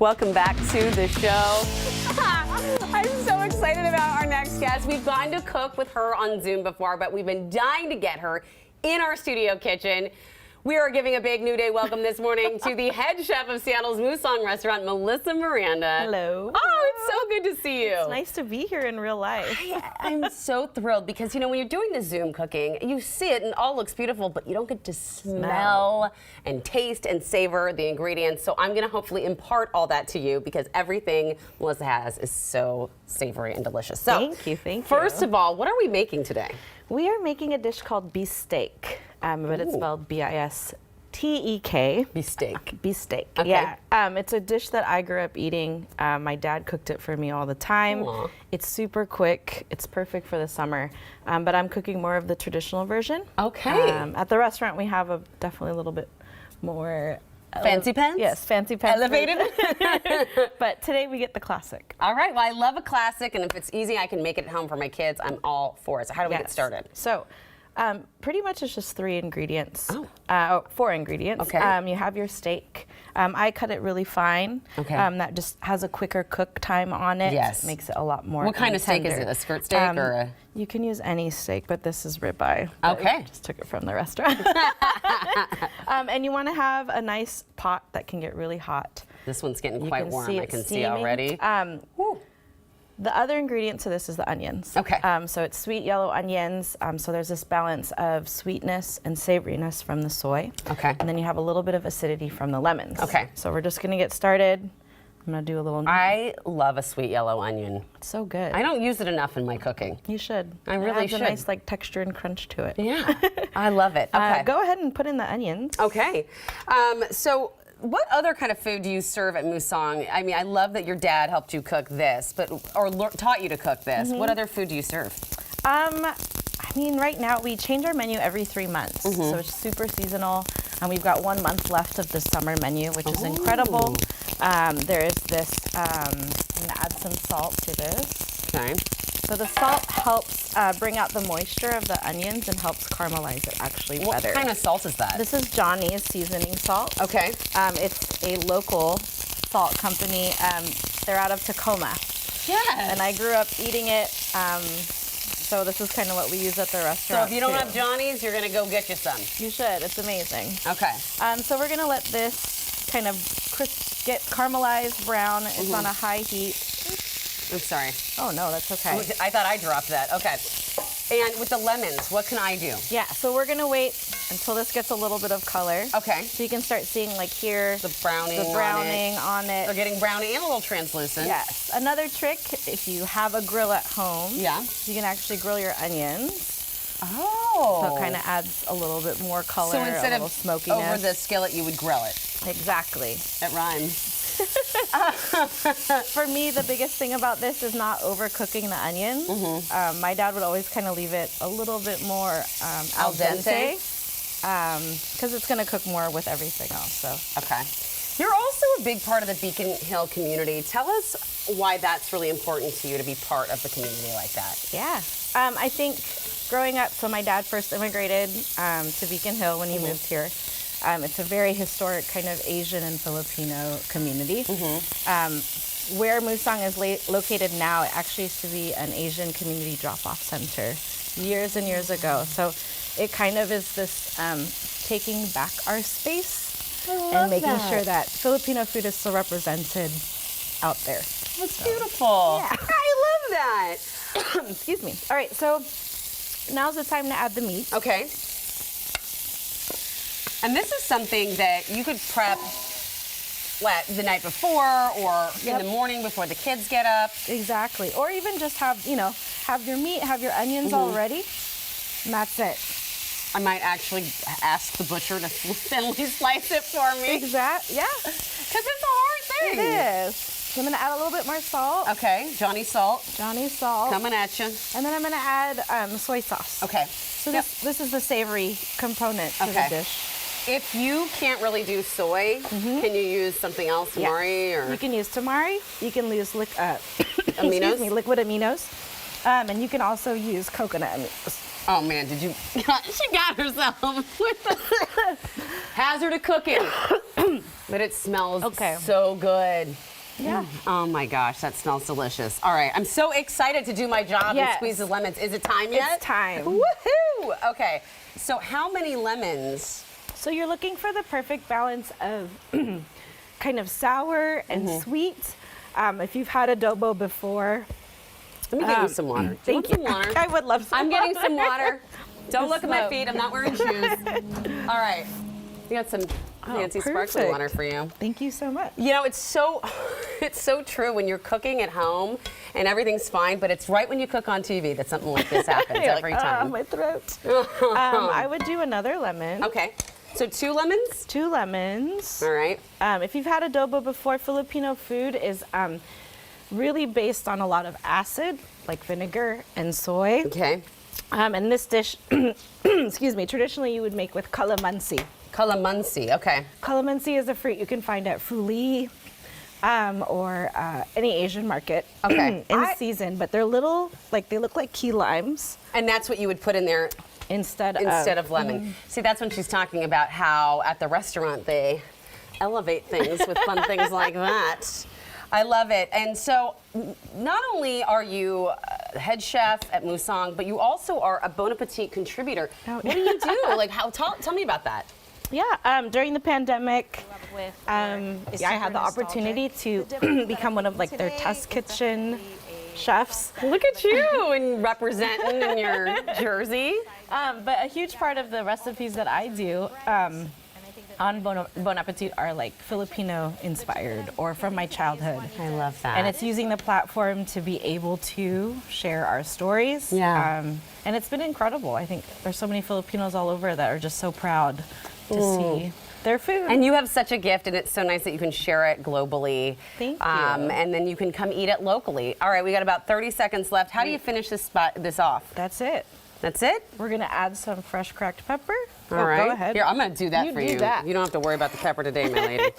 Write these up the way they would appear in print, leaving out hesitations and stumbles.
Welcome back to the show. I'm so excited about our next guest. We've gotten to cook with her on Zoom before, but we've been dying to get her in our studio kitchen. We are giving a big New Day welcome this morning to the head chef of Seattle's Musong restaurant, Melissa Miranda. Hello. Oh, it's so good to see you. It's nice to be here in real life. I'm so thrilled because, you know, when you're doing the Zoom cooking, you see it and it all looks beautiful, but you don't get to smell and taste and savor the ingredients. So I'm going to hopefully impart all that to you because everything Melissa has is so savory and delicious. So, thank you. First of all, what are we making today? We are making a dish called Bistek, but it's spelled B-I-S-T-E-K. Bistek. Bistek, Okay. yeah. It's a dish that I grew up eating. My dad cooked it for me all the time. Aww. It's super quick. It's perfect for the summer, but I'm cooking more of the traditional version. Okay. At the restaurant, we have definitely a little bit more Fancy pants? Yes, fancy pants. Elevated? But today we get the classic. All right, well, I love a classic, and if it's easy, I can make it at home for my kids. I'm all for it. So how do we get started? So pretty much it's just 3 ingredients. 4 ingredients. Okay. You have your steak. I cut it really fine. Okay. That just has a quicker cook time on it. Yes. Makes it a lot more What kind of steak is tender. it? A skirt steak or a... You can use any steak, but this is ribeye. Okay. Just took it from the restaurant. And you want to have a nice pot that can get really hot. This one's getting quite warm, I can see steaming. already. The other ingredient to this is the onions. Okay. So it's sweet yellow onions. So there's this balance of sweetness and savoriness from the soy. Okay. And then you have a little bit of acidity from the lemons. Okay. So we're just gonna get started. I'm gonna do a little. I love a sweet yellow onion. It's so good. I don't use it enough in my cooking. You should. I really it should. adds a nice like texture and crunch to it. Yeah, I love it. Okay. Go ahead and put in the onions. Okay. So what other kind of food do you serve at Musong? I mean, I love that your dad helped you cook this, or taught you to cook this. What other food do you serve? I mean, right now we change our menu every 3 months, so it's super seasonal. And we've got 1 month left of the summer menu, which is incredible. There is this, I'm gonna add some salt to this. Okay. So the salt helps bring out the moisture of the onions and helps caramelize it actually better. What kind of salt is that? This is Johnny's seasoning salt. Okay. It's a local salt company. They're out of Tacoma. Yes. And I grew up eating it. So this is kind of what we use at the restaurant. So if you don't have Johnny's, you're going to go get you some. You should. It's amazing. Okay. So we're going to let this kind of get caramelized brown. It's on a high heat. I'm sorry. Oh, no, that's okay. I thought I dropped that. Okay. And with the lemons, what can I do? Yeah, so we're going to wait until this gets a little bit of color. Okay. So you can start seeing, like here, The browning on it. They're getting browny and a little translucent. Yes. Another trick, if you have a grill at home, Yeah. you can actually grill your onions. Oh. So it kind of adds a little bit more color, So instead a little of smokiness. over the skillet, you would grill it. Exactly. It rhymes. For me, the biggest thing about this is not overcooking the onions. My dad would always kind of leave it a little bit more al dente, because it's going to cook more with everything else. So. Okay. You're also a big part of the Beacon Hill community. Tell us why that's really important to you to be part of the community like that. Yeah. I think growing up, so my dad first immigrated to Beacon Hill when he moved here. It's a very historic kind of Asian and Filipino community. Where Musong is located now, it actually used to be an Asian community drop-off center years and years ago. So it kind of is this taking back our space and making sure that Filipino food is still represented out there. That's beautiful. Yeah. I love that. Excuse me. All right, so now's the time to add the meat. Okay. And this is something that you could prep the night before or in the morning before the kids get up. Exactly. Or even just have your meat, have your onions all ready, and that's it. I might actually ask the butcher to thinly slice it for me. Exactly. Yeah. Because it's a hard thing. It is. So I'm going to add a little bit more salt. Okay. Johnny salt. Johnny's salt. Coming at you. And then I'm going to add soy sauce. Okay. So this is the savory component to the dish. If you can't really do soy, can you use something else, tamari? Or? You can use tamari. You can use aminos? liquid aminos. And you can also use coconut aminos. Oh man, did you? She got herself with the hazard of cooking. But it smells so good. Yeah. Oh my gosh, that smells delicious. All right, I'm so excited to do my job and squeeze the lemons. Is it time yet? It's time. Woohoo! Okay, so how many lemons? So you're looking for the perfect balance of kind of sour and sweet. If you've had adobo before, Let me get you some water. Do you want some water? I would love some I'm water. getting some water. Don't look at my feet. I'm not wearing shoes. All right. We got some fancy sparkling water for you. Thank you so much. You know, it's so true when you're cooking at home and everything's fine, but it's right when you cook on TV that something like this happens every time. My throat. I would do another lemon. Okay. So 2 lemons? 2 lemons. All right. If you've had adobo before, Filipino food is really based on a lot of acid, like vinegar and soy. Okay. And this dish, excuse me, traditionally you would make with calamansi. Calamansi, okay. Calamansi is a fruit you can find at Fuli or any Asian market in season, but they're little, like they look like key limes. And that's what you would put in there instead of lemon. See, that's when she's talking about how at the restaurant they elevate things with fun things like that. I love it. And so not only are you head chef at Musang, but you also are a Bon Appetit contributor. What do you do? Like, tell me about that. Yeah, during the pandemic, I had the opportunity to become one of like their test kitchen chefs. Look at you and representing in your jersey. But a huge part of the recipes that I do on Bon Appetit are like Filipino inspired or from my childhood. I love that. And it's using the platform to be able to share our stories. Yeah. And it's been incredible. I think there's so many Filipinos all over that are just so proud to see their food. And you have such a gift, and it's so nice that you can share it globally. Thank you. And then you can come eat it locally. All right, we got about 30 seconds left. How do you finish this off? That's it. That's it? We're gonna add some fresh cracked pepper. All right. Go ahead. Here, I'm gonna do that for you. That. You don't have to worry about the pepper today, my lady.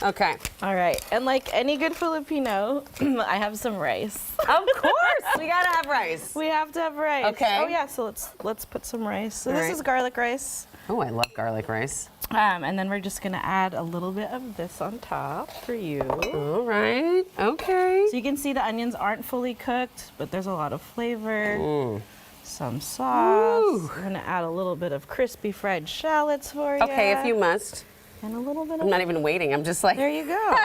Okay. All right. And like any good Filipino, I have some rice. Of course, we gotta have rice. We have to have rice. Okay. Oh yeah. So let's put some rice. So All this right. is garlic rice. Oh, I love garlic rice. And then we're just gonna add a little bit of this on top for you. All right. Okay. So you can see the onions aren't fully cooked, but there's a lot of flavor. Some sauce. We're gonna add a little bit of crispy fried shallots for you. Okay, if you must. And a little bit I'm of. not even waiting. I'm just like. There you go.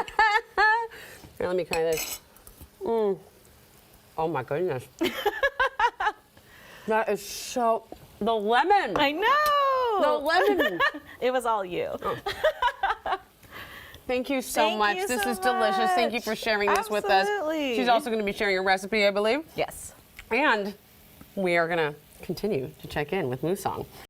Here, let me try this. Oh my goodness. That is so. The lemon. I know. The lemon. It was all you. Thank you so Thank much. you This so is delicious. Thank you much. for sharing this with us. Absolutely. She's also going to be sharing a recipe, I believe. Yes. And we are going to continue to check in with Musang.